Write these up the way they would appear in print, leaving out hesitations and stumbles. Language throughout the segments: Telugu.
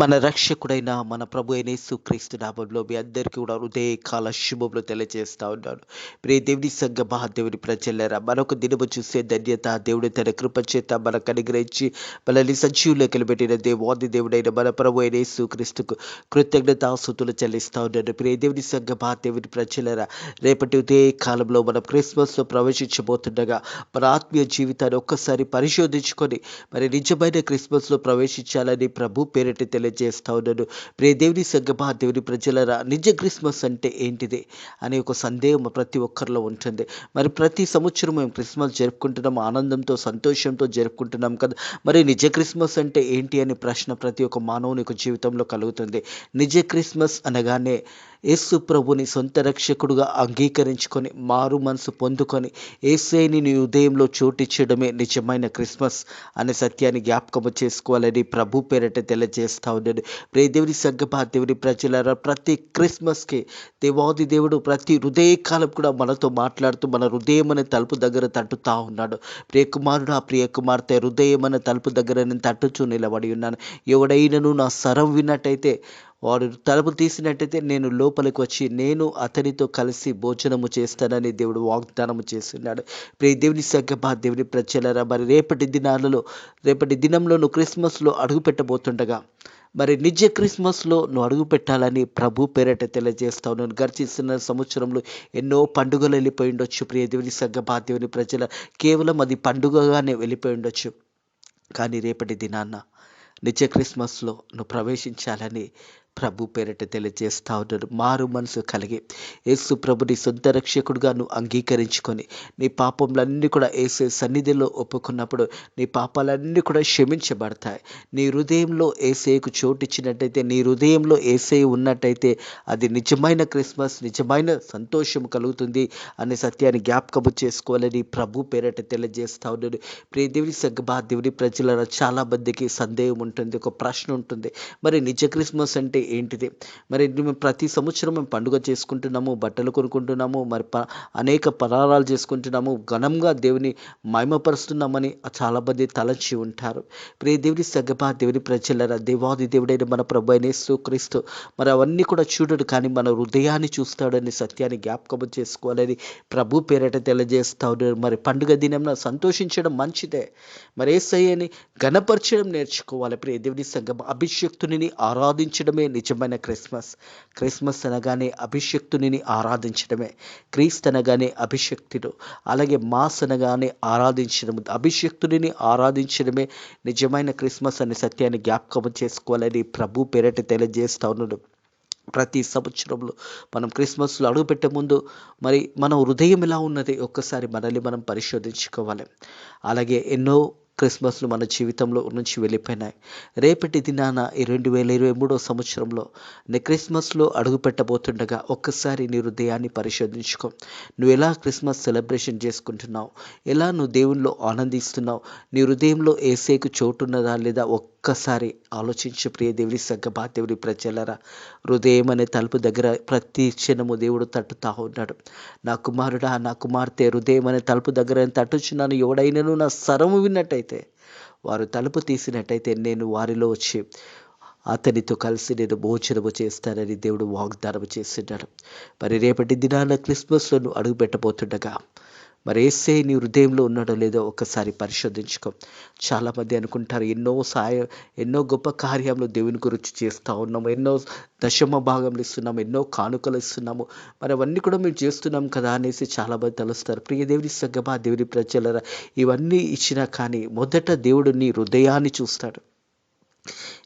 మన రక్షకుడైన మన ప్రభు అయిన యేసుక్రీస్తు నామములో మీ అందరికీ కూడా హృదయకాల శుభములు తెలియజేస్తా ఉన్నాను. ప్రియ దేవుని సంగమా, దేవుని ప్రజలారా, మరొక దినము చూసే ధన్యత దేవుడు తన కృప చేత మనకు అనుగ్రహించి మనల్ని సజీవులెక్కలు పెట్టిన దేవాది దేవుడైన మన ప్రభు అయిన యేసుక్రీస్తుకు కృతజ్ఞతాస్తుతులు చెల్లిస్తా ఉన్నాను. ప్రియ దేవుని సంగమా, దేవుని ప్రజలారా, రేపటి ఉదయ కాలంలో మనం క్రిస్మస్లో ప్రవేశించబోతుండగా మన ఆత్మీయ జీవితాన్ని ఒక్కసారి పరిశోధించుకొని మరి నిజమైన క్రిస్మస్లో ప్రవేశించాలని ప్రభు పేరిట తెలియజేస్తా ఉన్నాను. ప్రియ దేవుని సంగమా, దేవుని ప్రజలరా, నిజ క్రిస్మస్ అంటే ఏంటిది అనే ఒక సందేహం ప్రతి ఒక్కరిలో ఉంటుంది. మరి ప్రతి సంవత్సరం మేము క్రిస్మస్ జరుపుకుంటున్నాం, ఆనందంతో సంతోషంతో జరుపుకుంటున్నాం కదా. మరి నిజ క్రిస్మస్ అంటే ఏంటి అనే ప్రశ్న ప్రతి ఒక్క మానవుని యొక్క జీవితంలో కలుగుతుంది. నిజ క్రిస్మస్ అనగానే యేసు ప్రభుని సొంత రక్షకుడుగా అంగీకరించుకొని మారు మనసు పొందుకొని యేసయ్యని నీ హృదయంలో చోటిచ్చడమే నిజమైన క్రిస్మస్ అనే సత్యాన్ని జ్ఞాపకము చేసుకోవాలని ప్రభు పేరిట తెలియజేస్తా ఉన్నాడు. ప్రియ దేవుని సంగమా, దేవుని ప్రజలారా, ప్రతి క్రిస్మస్కి దేవాది దేవుడు ప్రతి హృదయకాలం కూడా మనతో మాట్లాడుతూ మన హృదయం అనే తలుపు దగ్గర తట్టుతా ఉన్నాడు. ప్రియకుమారుడు, ఆ ప్రియ కుమార్తె హృదయం అనే తలుపు దగ్గర నేను తట్టుచూ నిలబడి ఉన్నాను. ఎవడైనను నా స్వరం విన్నట్టయితే, వాడు తలుపు తీసినట్టయితే నేను లోపలికి వచ్చి నేను అతనితో కలిసి భోజనము చేస్తానని దేవుడు వాగ్దానము చేస్తున్నాడు. ప్రియ దేవుని సంగమా, దేవుని ప్రజలారా, మరి రేపటి దినంలో నువ్వు క్రిస్మస్లో అడుగు పెట్టబోతుండగా మరి నిజ క్రిస్మస్లో నువ్వు అడుగు పెట్టాలని ప్రభు పేరిట తెలియజేస్తా ఉన్నాను. గడిచిన సంవత్సరంలో ఎన్నో పండుగలు వెళ్ళిపోయి ఉండొచ్చు. ప్రియ దేవుని సంగమా, దేవుని ప్రజల, కేవలం అది పండుగగానే వెళ్ళిపోయి ఉండొచ్చు. కానీ రేపటి దినాన్న నిజ క్రిస్మస్లో నువ్వు ప్రవేశించాలని ప్రభు పేరిట తెలియజేస్తా ఉన్నాడు. మారు మనసు కలిగి యేసు ప్రభుని సొంత రక్షకుడుగా నువ్వు అంగీకరించుకొని నీ పాపములన్నీ కూడా యేసు సన్నిధిలో ఒప్పుకున్నప్పుడు నీ పాపాలన్నీ కూడా క్షమించబడతాయి. నీ హృదయంలో యేసయ్యకు చోటిచ్చినట్టయితే, నీ హృదయంలో యేసయ్య ఉన్నట్టయితే అది నిజమైన క్రిస్మస్, నిజమైన సంతోషం కలుగుతుంది అనే సత్యాన్ని జ్ఞాపకము చేసుకోవాలని ప్రభు పేరిట తెలియజేస్తా ఉన్నాడు. ప్రియ దేవుని సంగమా, దేవుని ప్రజల, చాలా మందికి సందేహం ఉంటుంది, ఒక ప్రశ్న ఉంటుంది. మరి నిజ క్రిస్మస్ అంటే ఏంటిది? మరి మేము ప్రతి సంవత్సరం మేము పండుగ చేసుకుంటున్నాము, బట్టలు కొనుక్కుంటున్నాము, మరి అనేక పరారాలు చేసుకుంటున్నాము, ఘనంగా దేవుని మహిమపరుస్తున్నామని చాలామంది తలంచి ఉంటారు. ప్రియ దేవుని సంగమా, దేవుని ప్రజలరా, దేవాది దేవుడైన మన ప్రభు అయిన యేసుక్రీస్తు మరి అవన్నీ కూడా చూడడు, కానీ మన హృదయాన్ని చూస్తాడని సత్యాన్ని జ్ఞాపకం చేసుకోవాలని ప్రభు పేరిట తెలియజేస్తా ఉన్నారు. మరి పండుగ దినంన సంతోషించడం మంచిదే, మరి యేసయ్యని ఘనపరచడం నేర్చుకోవాలి. ప్రియ దేవుని సంగమా, అభిషక్తుని ఆరాధించడమే నిజమైన క్రిస్మస్. క్రిస్మస్ అనగానే అభిషక్తుని ఆరాధించడమే, క్రీస్తు అనగానే అభిషక్తుడు, అలాగే మాస్ అనగానే ఆరాధించడం, అభిషక్తుని ఆరాధించడమే నిజమైన క్రిస్మస్ అనే సత్యాన్ని జ్ఞాపకం చేసుకోవాలని ప్రభు పేరిట తెలియజేస్తా ఉన్నాడు. ప్రతి సంవత్సరంలో మనం క్రిస్మస్లో అడుగుపెట్టే ముందు మరి మన హృదయం ఎలా ఉన్నది ఒక్కసారి మనల్ని మనం పరిశోధించుకోవాలి. అలాగే ఎన్నో క్రిస్మస్లు మన జీవితంలో నుంచి వెళ్ళిపోయినాయి. రేపటి దినాన ఈ 2023 సంవత్సరంలో నీ క్రిస్మస్లో అడుగు పెట్టబోతుండగా ఒక్కసారి నీ హృదయాన్ని పరిశోధించుకో. నువ్వు ఎలా క్రిస్మస్ సెలబ్రేషన్ చేసుకుంటున్నావు, ఎలా నువ్వు దేవునిలో ఆనందిస్తున్నావు, నీ హృదయంలో యేసయ్యకు చోటున్నదా లేదా ఒక్కసారి ఆలోచించు. ప్రియ దేవుని సంగమా, దేవుని ప్రజలారా, హృదయం అనే తలుపు దగ్గర ప్రతి క్షణము దేవుడు తట్టుతా ఉన్నాడు. నా కుమారుడా, నా కుమార్తె, హృదయం అనే తలుపు దగ్గర తట్టుచున్నాను, ఎవడైనను నా స్వరము విన్నట్టయితే, వారు తలుపు తీసినట్టయితే నేను వారిలో వచ్చి అతనితో కలిసి నేను భోజనము చేస్తానని దేవుడు వాగ్దానం చేస్తున్నాడు. మరి రేపటి దినాన క్రిస్మస్లో నువ్వు అడుగు పెట్టబోతుండగా మరి యేసయ్య నీ హృదయంలో ఉన్నాడో లేదో ఒకసారి పరిశోధించుకో. చాలామంది అనుకుంటారు, ఎన్నో గొప్ప కార్యములు దేవుని గురించి చేస్తూ ఉన్నాము, ఎన్నో దశమ భాగంలో ఇస్తున్నాము, ఎన్నో కానుకలు ఇస్తున్నాము, మరి అవన్నీ కూడా మేము చేస్తున్నాం కదా అనేసి చాలామంది తలుస్తారు. ప్రియ దేవుని సంగమా, దేవుని ప్రజలరా, ఇవన్నీ ఇచ్చినా కానీ మొదట దేవుడు నీ హృదయాన్ని చూస్తాడు.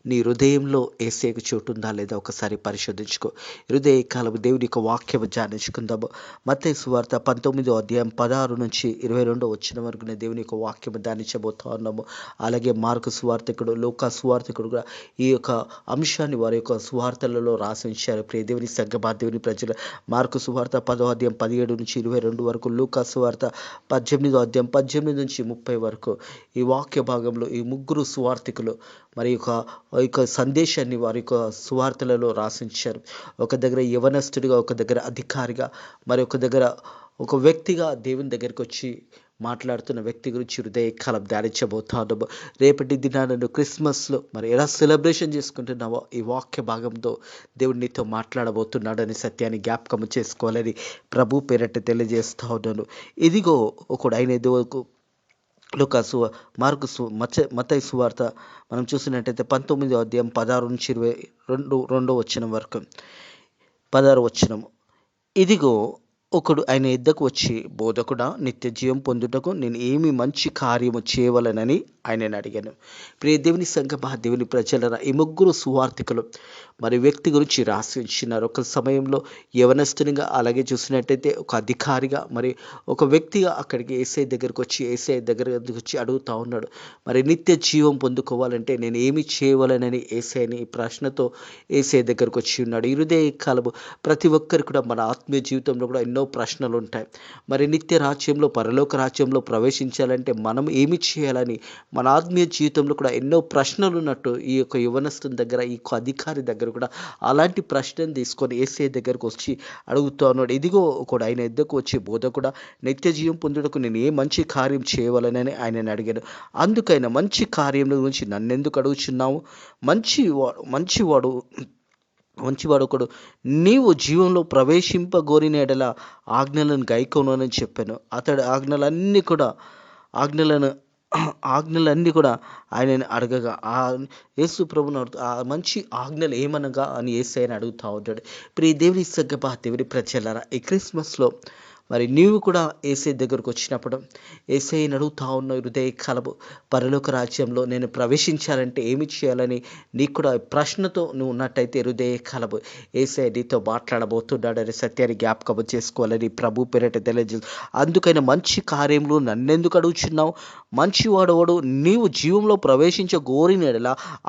నీ హృదయంలో యేసయ్యకు చోటు ఉందా లేదా ఒకసారి పరిశోధించుకో. హృదయ కాలము దేవుని యొక్క వాక్యము ధ్యానించుకుందాము. మత్తయి సువార్త 19వ అధ్యాయం 16 నుంచి 22 వచ్చిన వరకు నేను దేవుని యొక్క వాక్యము ధ్యానించబోతా ఉన్నాము. అలాగే మార్కు సువార్తికుడు, లూకా సువార్తికుడు కూడా ఈ యొక్క అంశాన్ని వారి యొక్క సువార్తలలో రాసి ఉంచారు. ప్రియ దేవుని సంగమా, దేవుని ప్రజలు, మార్కు సువార్త 10వ అధ్యాయం 17 నుంచి 22 వరకు, లూకా సువార్త 18వ అధ్యాయం 18 నుంచి 30 వరకు ఈ వాక్య భాగంలో ఈ ముగ్గురు సువార్తికులు మరి యొక్క సందేశాన్ని వారి యొక్క సువార్తలలో రాసించారు. ఒక దగ్గర యవనస్తుడిగా, ఒక దగ్గర అధికారిగా, మరి ఒక దగ్గర ఒక వ్యక్తిగా దేవుని దగ్గరికి వచ్చి మాట్లాడుతున్న వ్యక్తి గురించి హృదయకాలం ధ్యానించబోతాను. రేపటి దినాన నువ్వు క్రిస్మస్లో మరి ఎలా సెలబ్రేషన్ చేసుకుంటున్నావో ఈ వాక్య భాగంతో దేవుడు నీతో మాట్లాడబోతున్నాడని సత్యాన్ని జ్ఞాపకం చేసుకోవాలని ప్రభు పేరట తెలియజేస్తా ఉన్నాను. ఇదిగో ఒకడు ఆయన ఎదువకు లూకా మార్కు మత్తయి సువార్త మనం చూసినట్టయితే 19వ అధ్యాయం 16 నుంచి 22వ వచనం వరకు 16వ వచనం. ఇదిగో ఒకడు ఆయన యొద్దకు వచ్చి, బోధకుడా, నిత్య జీవం పొందుటకు నేను ఏమి మంచి కార్యము చేయవలనని ఆయనను అడిగాను. ప్రియ దేవుని సంగమా, దేవుని ప్రజలరా, ఈ ముగ్గురు సువార్థికులు మరి వ్యక్తి గురించి రాసి ఉంచినారు. ఒక సమయంలో యవనస్తునిగా, అలాగే చూసినట్టయితే ఒక అధికారిగా, మరి ఒక వ్యక్తిగా అక్కడికి యేసయ్య దగ్గరికి వచ్చి అడుగుతా ఉన్నాడు. మరి నిత్య జీవం పొందుకోవాలంటే నేను ఏమి చేయవలనని యేసయ్యని ఈ ప్రశ్నతో యేసయ్య దగ్గరకు వచ్చి ఉన్నాడు. ఈ హృదయ కాలము ప్రతి ఒక్కరికి కూడా మన ఆత్మీయ జీవితంలో కూడా ఎన్నో ప్రశ్నలు ఉంటాయి. మరి నిత్య రాజ్యంలో, పరలోక రాజ్యంలో ప్రవేశించాలంటే మనం ఏమి చేయాలని మన ఆత్మీయ జీవితంలో కూడా ఎన్నో ప్రశ్నలు ఉన్నట్టు ఈ యొక్క యవనస్తుని దగ్గర, ఈ అధికారి దగ్గర కూడా అలాంటి ప్రశ్నను తీసుకొని యేసయ్య దగ్గరకు వచ్చి అడుగుతా ఉన్నాడు. ఇదిగో ఒకడు ఆయన యొద్దకు వచ్చి, బోధకుడా, నిత్య జీవం పొందుటకు నేను ఏ మంచి కార్యం చేయవలనని ఆయనని అడిగాను. అందుకైనా మంచి కార్యం గురించి నన్నెందుకు అడుగుచున్నావు? మంచివాడు ఒకడు నీవు జీవంలో ప్రవేశింపగోరిన ఎడల ఆజ్ఞలను గైకొనని చెప్పాను. అతడు ఆజ్ఞలన్నీ కూడా ఆయనని అడగగా యేసు ప్రభును ఆ మంచి ఆజ్ఞలు ఏమనగా అని యేసయ్యని అడుగుతా ఉంటాడు. ప్రియ దేవుని సంగమా, దేవుని ప్రజలారా, ఈ క్రిస్మస్లో మరి నీవు కూడా యేసయ్య దగ్గరకు వచ్చినప్పుడు యేసయ్యని అడుగుతా ఉన్న హృదయ కలము, పరలోక రాజ్యంలో నేను ప్రవేశించాలంటే ఏమి చేయాలని నీకు కూడా ప్రశ్నతో నువ్వు ఉన్నట్టయితే హృదయ కలము యేసయ్య నీతో మాట్లాడబోతున్నాడని సత్యాన్ని జ్ఞాపకం చేసుకోవాలని ప్రభు పేరట తెలియజేసు. అందుకైనా మంచి కార్యములు నన్నెందుకు అడుగుచున్నావు? మంచివాడవాడు నీవు జీవంలో ప్రవేశించగోరిన ఎడల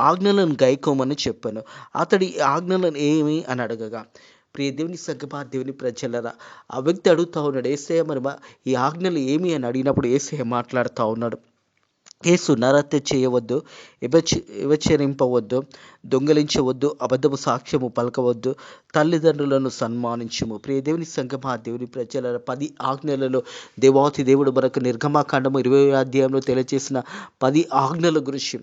ఆజ్ఞలను గైకోమని చెప్పాను. అతడి ఆజ్ఞలను ఏమి అని అడగగా, ప్రియ దేవుని సంగమా, దేవుని ప్రజలరా, ఆ వ్యక్తి అడుగుతా ఉన్నాడు, యేసయ్య మరి ఈ ఆజ్ఞలు ఏమి అని అడిగినప్పుడు యేసయ్య మాట్లాడుతూ ఉన్నాడు. యేసు నరహత్య చేయవద్దు, వ్యభిచరింపవద్దు, దొంగలించవద్దు, అబద్ధపు సాక్ష్యము పలకవద్దు, తల్లిదండ్రులను సన్మానించుము. ప్రియ దేవుని సంగమా, దేవుని ప్రజల 10 ఆజ్ఞలలో దేవాతి దేవుడు మనకు నిర్గమాకాండము 20వ అధ్యాయంలో తెలియజేసిన 10 ఆజ్ఞల గురించి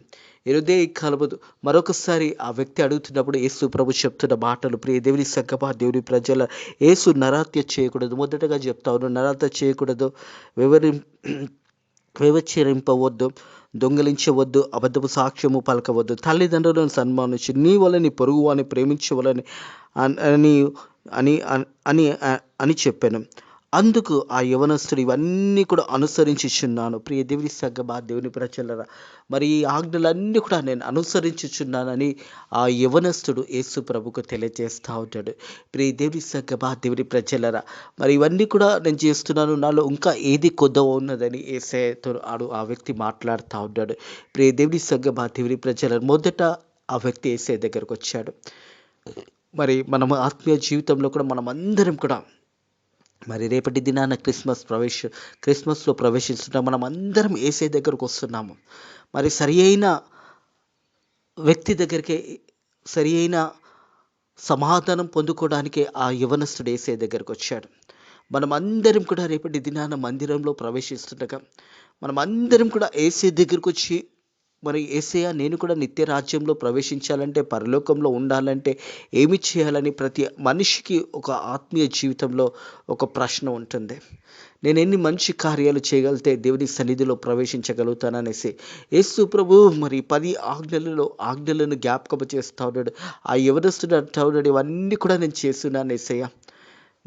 హృదయ కలవదు. మరొకసారి ఆ వ్యక్తి అడుగుతున్నప్పుడు యేసు ప్రభు చెప్తున్న మాటలు, ప్రియ దేవుని సంగమా, దేవుని ప్రజల, యేసు నరహత్య చేయకూడదు. మొదటగా చెప్తా ఉన్నాడు, నరహత్య చేయకూడదు, వ్యభిచరింపవద్దు, దొంగలించవద్దు, అబద్ధపు సాక్ష్యము పలకవద్దు, తల్లిదండ్రులను సన్మానించి నీ వల్ల నీ పొరుగు వారిని ప్రేమించవలని అని చెప్పాను. అందుకు ఆ యవనస్తుడు ఇవన్నీ కూడా అనుసరించుచున్నాను. ప్రియ దేవుని సంగమా, దేవుని ప్రజలరా, మరి ఈ ఆజ్ఞలన్నీ కూడా నేను అనుసరించుచున్నానని ఆ యవనస్తుడు యేసు ప్రభుకు తెలియజేస్తూ ఉంటాడు. ప్రియ దేవుని సంగమా, దేవుని ప్రజలరా, మరి ఇవన్నీ కూడా నేను చేస్తున్నాను, నాలో ఇంకా ఏది కొద్దిగా ఉన్నదని యేసయ్యతో ఆ వ్యక్తి మాట్లాడుతూ ఉంటాడు. ప్రియ దేవుని సంగమా, దేవుని ప్రజలరా, మొదట ఆ వ్యక్తి యేసయ్య దగ్గరకు వచ్చాడు. మరి మనం ఆత్మీయ జీవితంలో కూడా మనం అందరం కూడా మరి రేపటి దినాన క్రిస్మస్లో ప్రవేశిస్తున్నాం. మనం అందరం యేసయ్య దగ్గరకు వస్తున్నాము. మరి సరి అయిన వ్యక్తి దగ్గరికి, సరి అయిన సమాధానం పొందుకోవడానికి ఆ యవనస్తుడు యేసయ్య దగ్గరకు వచ్చాడు. మనం అందరం కూడా రేపటి దినాన మందిరంలో ప్రవేశిస్తుండగా మనం అందరం కూడా యేసయ్య దగ్గరకు వచ్చి, మరి యేసయ్య, నేను కూడా నిత్య రాజ్యంలో ప్రవేశించాలంటే, పరలోకంలో ఉండాలంటే ఏమి చేయాలని ప్రతి మనిషికి ఒక ఆత్మీయ జీవితంలో ఒక ప్రశ్న ఉంటుంది. నేను ఎన్ని మంచి కార్యాలు చేయగలిగితే దేవుని సన్నిధిలో ప్రవేశించగలుగుతాననేసి యేసు ప్రభు మరి 10 ఆజ్ఞలను జ్ఞాపకం చేస్తూ ఉన్నాడు. ఆ యవనస్తుడు అంటూ ఉన్నాడు, ఇవన్నీ కూడా నేను చేస్తున్నాను యేసయ్య,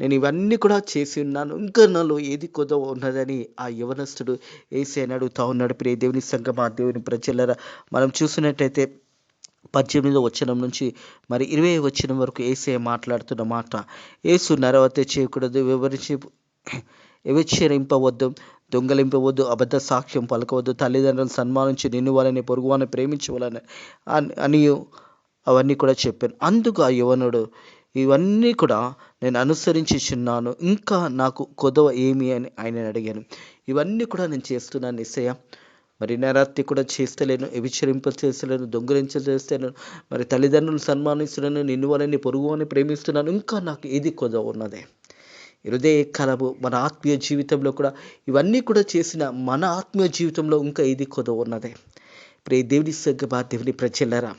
నేను ఇవన్నీ కూడా చేసి ఉన్నాను, ఇంకా నాలో ఏది కొద్దిగా ఉన్నదని ఆ యవనస్తుడు యేసయ్యని అడుగుతా ఉన్నాడు. ప్రియ దేవుని సంగమా, దేవుని ప్రజలరా, మనం చూసినట్టయితే 18వ వచనం నుంచి మరి 20వ వచనం వరకు యేసయ్య మాట్లాడుతున్న మాట, యేసు నరహత్య చేయకూడదు, వ్యభిచరింపవద్దు, దొంగలింపవద్దు, అబద్ధ సాక్ష్యం పలకవద్దు, తల్లిదండ్రులను సన్మానించి నిన్ను వాళ్ళని పొరుగు వారిని ప్రేమించవాలని అని అవన్నీ కూడా చెప్పాను. అందుకు ఆ యవనుడు, ఇవన్నీ కూడా నేను అనుసరించుచున్నాను, ఇంకా నాకు కొదవ ఏమి అని ఆయన అడిగాను. ఇవన్నీ కూడా నేను చేస్తున్నాను యేసయ్య, మరి నరహత్య కూడా చేస్తలేను, చేస్తలేను, చేస్తలేను, మరి తల్లిదండ్రులను సన్మానిస్తున్నాను, నిన్ను వాళ్ళని పొరుగు అని ప్రేమిస్తున్నాను, ఇంకా నాకు ఏది కొదవ ఉన్నదే? హృదయ కలము మన ఆత్మీయ జీవితంలో కూడా ఇవన్నీ కూడా చేసిన మన ఆత్మీయ జీవితంలో ఇంకా ఇది కొదవ ఉన్నదే. ప్రియ దేవుని సంగమా, దేవుని ప్రజలారా,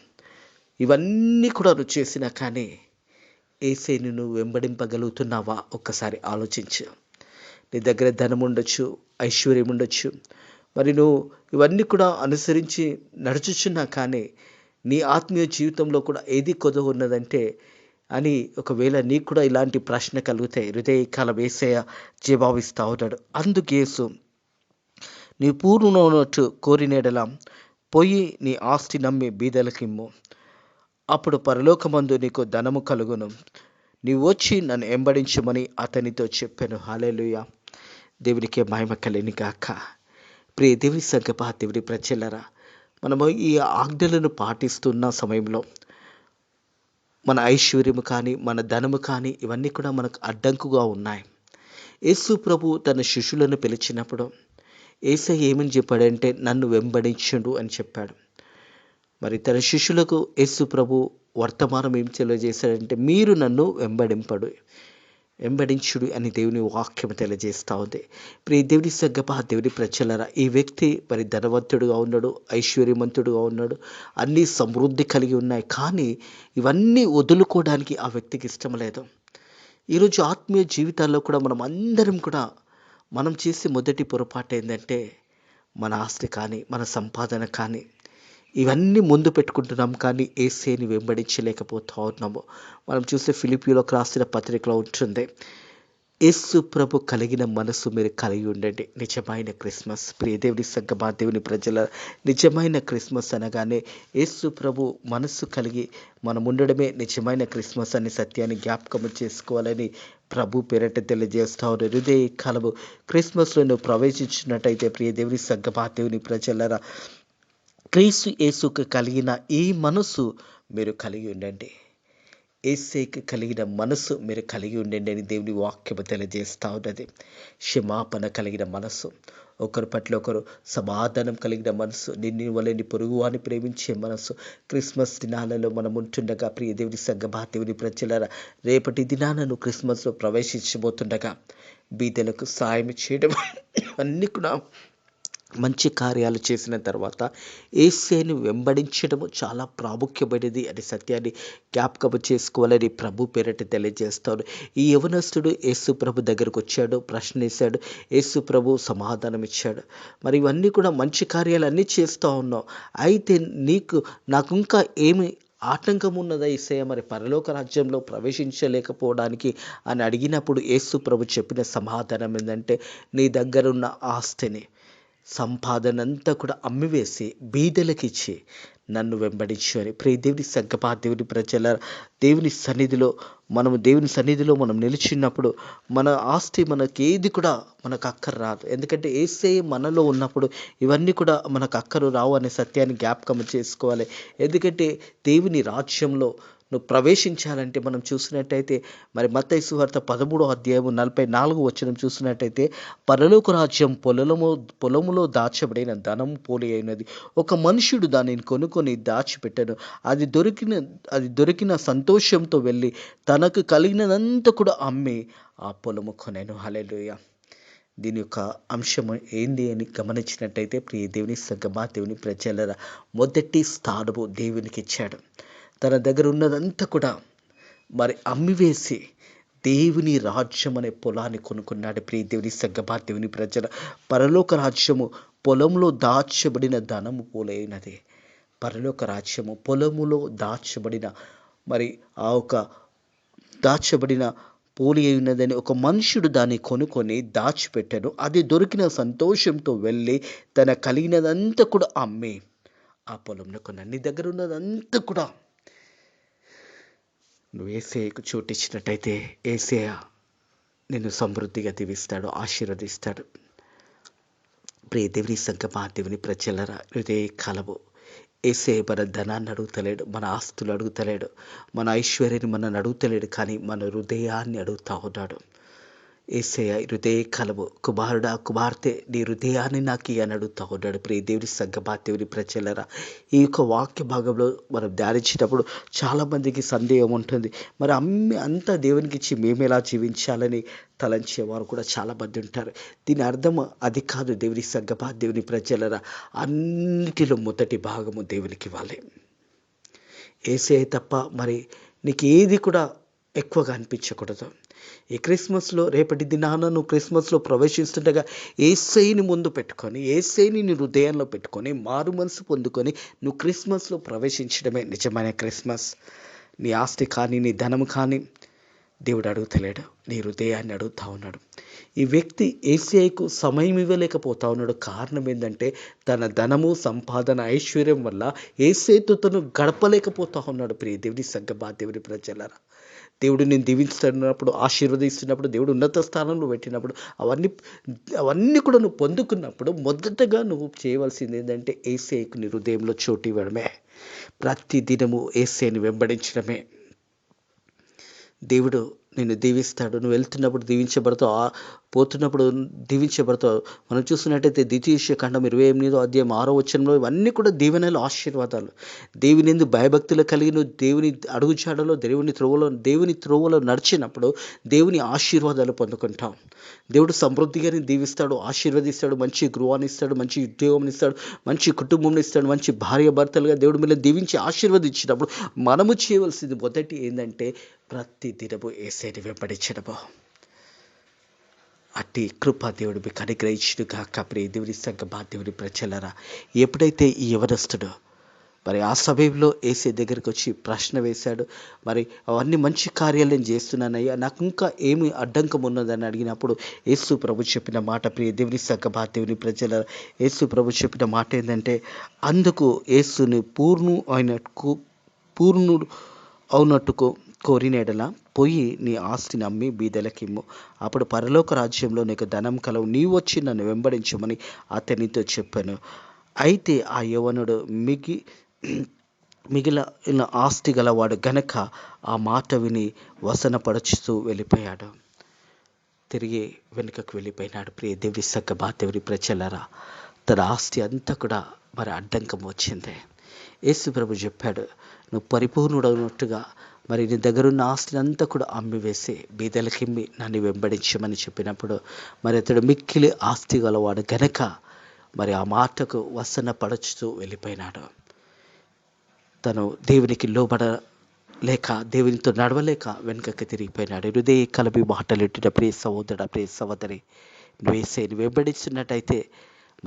ఇవన్నీ కూడా నువ్వు చేసినా కానీ యేసయ్యను నువ్వు వెంబడింపగలుగుతున్నావా? ఒక్కసారి ఆలోచించు. నీ దగ్గర ధనం ఉండొచ్చు, ఐశ్వర్యం ఉండొచ్చు, మరి నువ్వు ఇవన్నీ కూడా అనుసరించి నడుచుచున్నా కానీ నీ ఆత్మీయ జీవితంలో కూడా ఏది కొదవ ఉన్నదంటే అని ఒకవేళ నీకు కూడా ఇలాంటి ప్రశ్న కలిగితే హృదయకాలం యేసయ్య జవాబిస్తా ఉన్నాడు. అందుకేసు నీ పూర్ణున్నట్టు కోరినేడలా పోయి నీ ఆస్తి నమ్మి బీదలకిమ్ము, అప్పుడు పరలోకమందు నీకు ధనము కలుగును, నీవు వచ్చి నన్ను వెంబడించమని అతనితో చెప్పాను. హల్లెలూయా. దేవునికి మహిమ కలుగును గాక. ప్రియ దేవుని సంగమా, దేవుని ప్రజలారా, మనము ఈ ఆజ్ఞలను పాటిస్తున్న సమయంలో మన ఐశ్వర్యము కానీ మన ధనము కానీ ఇవన్నీ కూడా మనకు అడ్డంకుగా ఉన్నాయి. యేసు ప్రభు తన శిష్యులను పిలిచినప్పుడు యేసయ్య ఏమని చెప్పాడంటే నన్ను వెంబడించుడు అని చెప్పాడు. మరి తన శిష్యులకు యేసు ప్రభు వర్తమానం ఏం తెలియజేశాడంటే మీరు నన్ను వెంబడించుడు అని దేవుని వాక్యం తెలియజేస్తూ ఉంది. ప్రియ దేవుని సంగమా, దేవుని ప్రజలారా, ఈ వ్యక్తి మరి ధనవంతుడుగా ఉన్నాడు, ఐశ్వర్యవంతుడుగా ఉన్నాడు, అన్నీ సమృద్ధి కలిగి ఉన్నాయి, కానీ ఇవన్నీ వదులుకోవడానికి ఆ వ్యక్తికి ఇష్టం లేదు. ఈరోజు ఆత్మీయ జీవితాల్లో కూడా మనం అందరం కూడా మనం చేసే మొదటి పొరపాటు ఏంటంటే మన ఆస్తి కానీ మన సంపాదన కానీ ఇవన్నీ ముందు పెట్టుకుంటున్నాం, కానీ యేసయ్యని వెంబడించలేకపోతూ ఉన్నాము. మనం చూస్తే ఫిలిప్పీయులకు రాసిన పత్రికలో ఉంటుంది, యేసు ప్రభు కలిగిన మనసు మీరు కలిగి ఉండండి, నిజమైన క్రిస్మస్. ప్రియ దేవుని సంగమా, దేవుని ప్రజల, నిజమైన క్రిస్మస్ అనగానే యేసు ప్రభు మనసు కలిగి మనం ఉండడమే నిజమైన క్రిస్మస్ అనే సత్యాన్ని జ్ఞాపకం చేసుకోవాలని ప్రభు పేరట తెలియజేస్తా ఉన్నారు. హృదయ కాలము క్రిస్మస్లో నువ్వు ప్రవేశించినట్టయితే ప్రియ దేవుని సంగమా, దేవుని ప్రజలరా, క్రీస్తు యేసుకు కలిగిన ఈ మనసు మీరు కలిగి ఉండండి, యేసయ్యకు కలిగిన మనసు మీరు కలిగి ఉండండి అని దేవుని వాక్యము తెలియజేస్తూ ఉన్నది. క్షమాపణ కలిగిన మనసు, ఒకరి పట్ల ఒకరు సమాధానం కలిగిన మనసు, నిన్ను వలె నీ పొరుగువాని ప్రేమించే మనసు. క్రిస్మస్ దినాలలో మనం ఉంటుండగా ప్రియ దేవుని సంగమా, దేవుని ప్రజలారా, రేపటి దినాన నువ్వు క్రిస్మస్లో ప్రవేశించబోతుండగా బీదలకు సాయం చేయడం అన్నీ కూడా మంచి కార్యాలు చేసిన తర్వాత యేసయ్యను వెంబడించడము చాలా ప్రాముఖ్యమైనది అనే సత్యాన్ని జ్ఞాపకం చేసుకోవాలని ప్రభు పేరట తెలియజేస్తాడు. ఈ యవనస్తుడు యేసు ప్రభు దగ్గరకు వచ్చాడు, ప్రశ్న వేశాడు, యేసు ప్రభు సమాధానం ఇచ్చాడు. మరి ఇవన్నీ కూడా మంచి కార్యాలు అన్నీ చేస్తూ ఉన్నావు, అయితే నాకు ఇంకా ఏమి ఆటంకం ఉన్నదా యేసయ్య మరి పరలోక రాజ్యంలో ప్రవేశించలేకపోవడానికి అని అడిగినప్పుడు యేసు ప్రభు చెప్పిన సమాధానం ఏంటంటే నీ దగ్గరున్న ఆస్తిని సంపాదన అంతా కూడా అమ్మివేసి బీదలకిచ్చి నన్ను వెంబడించు అని. ప్రియ దేవుని సంగమా, దేవుని ప్రజల, దేవుని సన్నిధిలో మనం నిలిచినప్పుడు మన ఆస్తి మనకేది కూడా మనకు అక్కర రాదు. ఎందుకంటే యేసయ్య మనలో ఉన్నప్పుడు ఇవన్నీ కూడా మనకు అక్కరు రావు అనే సత్యాన్ని జ్ఞాపకం చేసుకోవాలి. ఎందుకంటే దేవుని రాజ్యంలో నువ్వు ప్రవేశించాలంటే మనం చూసినట్టయితే మరి మత్తయి సువార్త 13:44 చూసినట్టయితే పరలోక రాజ్యం పొలములో దాచబడిన ధనం పోలి అయినది, ఒక మనుషుడు దానిని కొనుక్కొని దాచిపెట్టను, అది దొరికిన సంతోషంతో వెళ్ళి తనకు కలిగినదంతా కూడా అమ్మి ఆ పొలము కొనెను. హల్లెలూయా. దీని యొక్క అంశం ఏంది అని గమనించినట్టయితే ప్రియ దేవుని సంగమా, దేవుని ప్రజలరా, మొదటి స్థానము దేవునికి ఇచ్చాడు. తన దగ్గర ఉన్నదంతా కూడా మరి అమ్మివేసి దేవుని రాజ్యం అనే పొలాన్ని కొనుక్కున్నాడు. ప్రియ దేవుని సంగమా, దేవుని ప్రజల, పరలోక రాజ్యము పొలంలో దాచబడిన ధనము పోలైనది. పరలోక రాజ్యము పొలములో దాచబడిన మరి ఆ ఒక దాచబడిన పోలి అయినదని ఒక మనుషుడు దాన్ని కొనుక్కొని దాచిపెట్టాను, అది దొరికిన సంతోషంతో వెళ్ళి తన కలిగినదంతా కూడా అమ్మి ఆ పొలంలో కొన్నాడు. నీ దగ్గర ఉన్నదంతా కూడా నువ్వు యేసయ్యకు చోటిచ్చినట్టయితే యేసయ్య నిన్ను సమృద్ధిగా దీవిస్తాడు, ఆశీర్వదిస్తాడు. ప్రియ దేవుని సంగమా, దేవుని ప్రజలరా, హృదయ కాలము యేసయ్య మన ధనాన్ని అడుగుతలేడు, మన ఆస్తులు అడుగుతలేడు, మన ఐశ్వర్యాన్ని మనల్ని అడుగుతలేడు, కానీ మన హృదయాన్ని అడుగుతా ఉన్నాడు. యేసయ్య హృదయ కలవు కుమారుడా కుమార్తె నీ హృదయాన్ని నాకు అని అడుగుతా ఉన్నాడు. ప్రియ దేవుని సంగమా దేవుని ప్రజలరా, ఈ యొక్క వాక్య భాగంలో మనం ధ్యానించేటప్పుడు చాలామందికి సందేహం ఉంటుంది. మరి అంతా దేవునికి ఇచ్చి మేము ఎలా జీవించాలని తలంచేవారు కూడా చాలామంది ఉంటారు. దీని అర్థం అది కాదు. దేవుని సంగమా దేవుని ప్రజలరా, అన్నిటిలో మొదటి భాగము దేవునికి ఇవ్వాలి. యేసయ్య తప్ప మరి నీకు ఏది కూడా ఎక్కువగా అనిపించకూడదు. ఈ క్రిస్మస్లో రేపటి దినాన నువ్వు క్రిస్మస్లో ప్రవేశిస్తుండగా యేసయ్యని ముందు పెట్టుకొని, యేసయ్యని నీ హృదయంలో పెట్టుకొని, మారు మనసు పొందుకొని నువ్వు క్రిస్మస్లో ప్రవేశించడమే నిజమైన క్రిస్మస్. నీ ఆస్తి కానీ నీ ధనము కానీ దేవుడు అడుగుతలేడు, నీ హృదయాన్ని అడుగుతా ఉన్నాడు. ఈ వ్యక్తి యేసయ్యకు సమయం ఇవ్వలేకపోతా ఉన్నాడు. కారణం ఏంటంటే తన ధనము సంపాదన ఐశ్వర్యం వల్ల యేసయ్యతో తను గడపలేకపోతా ఉన్నాడు. ప్రియ దేవుని సంగమా దేవుని ప్రజలారా, దేవుడు నేను దీవిస్తున్నప్పుడు ఆశీర్వదిస్తున్నప్పుడు దేవుడు ఉన్నత స్థానంలో పెట్టినప్పుడు అవన్నీ కూడా నువ్వు పొందుకున్నప్పుడు మొదటగా నువ్వు చేయవలసింది ఏంటంటే యేసయ్యకు నీ హృదయంలో చోటు ఇవ్వడమే. ప్రతి దినము యేసయ్యని వెంబడించడమే. దేవుడు నిన్ను దీవిస్తాడు. నువ్వు వెళ్తున్నప్పుడు దీవించబడతావు, పోతున్నప్పుడు దీవించబడతావు. మనం చూస్తున్నట్టయితే ద్వితీయ ఖండం 28వ అధ్యాయం 6వ వచనంలో ఇవన్నీ కూడా దీవెనలు, ఆశీర్వాదాలు. దేవుని యందు భయభక్తులు కలిగి నువ్వు దేవుని అడుగుజాడలో దేవుని త్రోవలో నడిచినప్పుడు దేవుని ఆశీర్వాదాలు పొందుకుంటాం. దేవుడు సమృద్ధిగా దీవిస్తాడు, ఆశీర్వదిస్తాడు. మంచి గృహాన్ని ఇస్తాడు, మంచి ఉద్యోగం ఇస్తాడు, మంచి కుటుంబం ఇస్తాడు, మంచి భార్య భర్తలుగా దేవుడు మిమ్మల్ని దీవించి ఆశీర్వదించినప్పుడు మనము చేయవలసింది మొదటి ఏంటంటే ప్రతి దినము యేసయ్యని వెంబడించడము. అట్టి కృప దేవుడు మీకు అనుగ్రహించును గాక. ప్రియ దేవుని సంగమా దేవుని ప్రజలారా, ఎప్పుడైతే ఈ యవనస్తుడు మరి ఆ సమయంలో యేసయ్య దగ్గరికి వచ్చి ప్రశ్న వేశాడు, మరి అవన్నీ మంచి కార్యాలు నేను చేస్తున్నానయ్యా, నాకు ఇంకా ఏమి అడ్డంకం ఉన్నదని అడిగినప్పుడు యేసు ప్రభు చెప్పిన మాట, ప్రియ దేవుని సంగమా దేవుని ప్రజలారా, యేసు ప్రభు చెప్పిన మాట ఏంటంటే, అందుకు యేసుని పూర్ణుడు అవునట్టుకు కోరినేడలా పోయి నీ ఆస్తిని అమ్మి బీదలకిమ్ము, అప్పుడు పరలోక రాజ్యంలో నీకు ధనం కలవు, నీవు వచ్చి నన్ను వెంబడించమని అతనితో చెప్పాను. అయితే ఆ యవనుడు మిగిలిన ఆస్తి గలవాడు గనక ఆ మాట విని వసనపడుచుతూ వెళ్ళిపోయాడు. తిరిగి వెనుకకు వెళ్ళిపోయినాడు. ప్రియ దేవుని సంగమా దేవుని ప్రజలారా, తన ఆస్తి అంతా కూడా మరి అడ్డంకం వచ్చింది. యేసు ప్రభు చెప్పాడు, నువ్వు పరిపూర్ణుడవునట్టుగా మరి నీ దగ్గరున్న ఆస్తిని అంతా కూడా అమ్మివేసి బీదలకిమ్మి నన్ను వెంబడించమని చెప్పినప్పుడు మరి అతడు మిక్కిలి ఆస్తి గలవాడు గనక మరి ఆ మాటకు వసన పడుచుతూ వెళ్ళిపోయినాడు. తను దేవునికి లోబడలేక, దేవునితో నడవలేక వెనుకకి తిరిగిపోయినాడు. హృదయ కలబి మాటలెట్టిన ప్రియ సహోదరుడా, ప్రియ సహోదరి, నువ్వు యేసయ్యని వెంబడిస్తున్నట్టయితే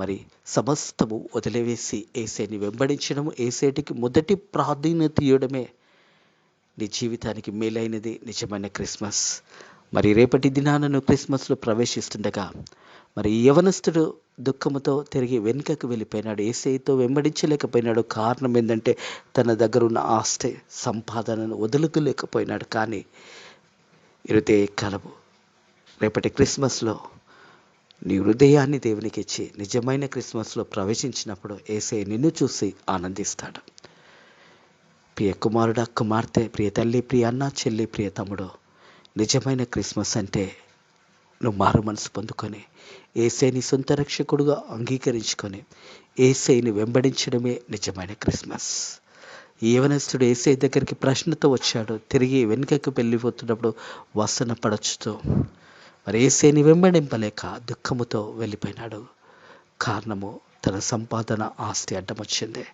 మరి సమస్తము వదిలివేసి యేసయ్యని వెంబడించడము, యేసయ్యకి మొదటి ప్రాధాన్యత ఇవ్వడమే నీ జీవితానికి మేలైనది నిజమైన క్రిస్మస్. మరి రేపటి దినాన నువ్వు క్రిస్మస్లో ప్రవేశిస్తుండగా మరి యవనస్తుడు దుఃఖముతో తిరిగి వెనుకకు వెళ్ళిపోయినాడు, యేసయ్యతో వెంబడించలేకపోయినాడు. కారణం ఏంటంటే తన దగ్గర ఉన్న ఆస్తి సంపాదనను వదులుకోలేకపోయినాడు. కానీ హృదయ కలవు రేపటి క్రిస్మస్లో నీ హృదయాన్ని దేవునికి ఇచ్చి నిజమైన క్రిస్మస్లో ప్రవేశించినప్పుడు యేసయ్య నిన్ను చూసి ఆనందిస్తాడు. ప్రియ కుమారుడా, కుమార్తె, ప్రియ తల్లి, ప్రియ అన్న, చెల్లి, ప్రియ తమ్ముడు, నిజమైన క్రిస్మస్ అంటే నువ్వు మారు మనసు పొందుకొని యేసయ్యని సొంత రక్షకుడుగా అంగీకరించుకొని యేసయ్యని వెంబడించడమే నిజమైన క్రిస్మస్. ఈ యవనస్తుడు యేసయ్య దగ్గరికి ప్రశ్నతో వచ్చాడు. తిరిగి వెనుకకు వెళ్ళిపోతున్నప్పుడు వసన పడచుతూ మరి యేసయ్యని వెంబడింపలేక దుఃఖముతో వెళ్ళిపోయినాడు. కారణము తన సంపాదన ఆస్తి అడ్డం వచ్చింది.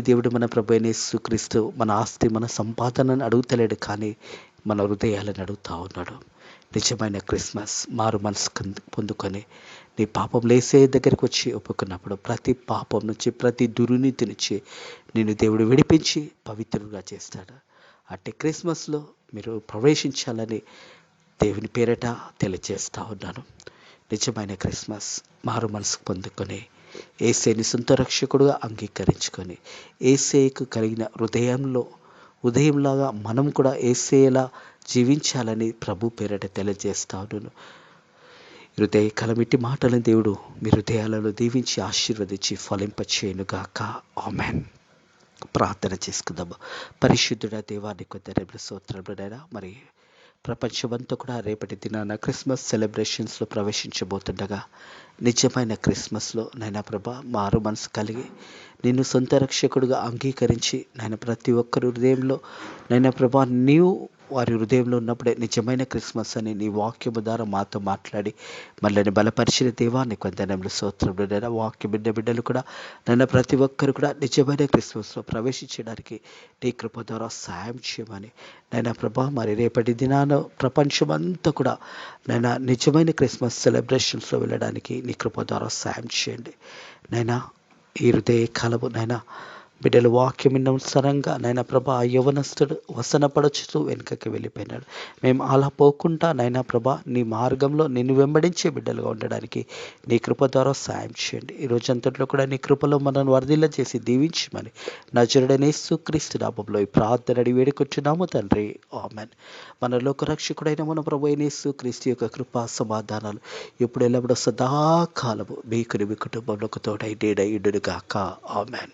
దేవుడు మన ప్రభు అయిన యేసుక్రీస్తు మన ఆస్తి మన సంపాదనను అడుగుతలేడు, కానీ మన హృదయాలను అడుగుతా ఉన్నాడు. నిజమైన క్రిస్మస్ మారు మనసు పొందుకొని నీ పాపం యేసయ్య దగ్గరికి వచ్చి ఒప్పుకున్నప్పుడు ప్రతి పాపం నుంచి, ప్రతి దుర్నీతి నుంచి నిన్ను దేవుడు విడిపించి పవిత్రుడుగా చేస్తాడు. అట్టి క్రిస్మస్లో మీరు ప్రవేశించాలని దేవుని పేరట తెలియజేస్తూ ఉన్నాను. నిజమైన క్రిస్మస్ మారు మనసు పొందుకొని యేసయ్యని సొంత రక్షకుడుగా అంగీకరించుకొని యేసయ్యకు కలిగిన ఉదయంలాగా మనం కూడా యేసయ్యలా జీవించాలని ప్రభు పేరట తెలియజేస్తా ఉన్నాను. హృదయ కలమిటి మాటలను దేవుడు మీ హృదయాలలో దీవించి ఆశీర్వదించి ఫలింపచేయునుగాక. ఆమేన్. ప్రార్థన చేసుకుందాము. పరిశుద్ధుడా దేవా, నీకు స్తోత్రములు. మరి ప్రపంచమంతా కూడా రేపటి దినాన క్రిస్మస్ సెలబ్రేషన్స్లో ప్రవేశించబోతుండగా నిజమైన క్రిస్మస్లో నైనా ప్రభా మారు మనసు కలిగి నిన్ను సొంత రక్షకుడిగా అంగీకరించి నైనా ప్రతి ఒక్కరి హృదయంలో నైనా ప్రభా నీవు వారి హృదయంలో ఉన్నప్పుడే నిజమైన క్రిస్మస్ అని నీ వాక్యము ద్వారా మాతో మాట్లాడి మళ్ళీ బలపరిచిన దేవా నీకు వందనములు స్తోత్రములు నైనా వాక్య బిడ్డలు కూడా నైనా ప్రతి ఒక్కరు కూడా నిజమైన క్రిస్మస్లో ప్రవేశించడానికి నీ కృప ద్వారా సాయం చేయమని నైనా ప్రభా మరి రేపటి దినాన ప్రపంచమంతా కూడా నైనా నిజమైన క్రిస్మస్ సెలబ్రేషన్స్లో వెళ్ళడానికి నీ కృప ద్వారా సాయం చేయండి నైనా ఈ హృదయ కాలము నైనా బిడ్డలు వాక్యం అనుసారంగా నైనా ప్రభా ఆ యవనస్తుడు వసనపడుచుతూ వెనుకకి వెళ్ళిపోయినాడు. మేము అలా పోకుండా నైనా ప్రభా నీ మార్గంలో నిన్ను వెంబడించే బిడ్డలుగా ఉండడానికి నీ కృప ద్వారా సాయం చేయండి. ఈ రోజంతట్లో కూడా నీ కృపలో మనల్ని వర్ధిల్ల చేసి దీవించమని నజరుడైన యేసుక్రీస్తు నామములో ఈ ప్రార్థన అడిగి వేడుకొచ్చున్నాము తండ్రి, ఆమేన్. మన లోకరక్షకుడైన మన ప్రభు అయిన యేసుక్రీస్తు యొక్క కృపా సమాధానాలు ఇప్పుడు ఎల్లప్పుడూ సదాకాలము మీకు మీ కుటుంబంలోకి తోడై నేడై ఉండును గాక. ఆమేన్.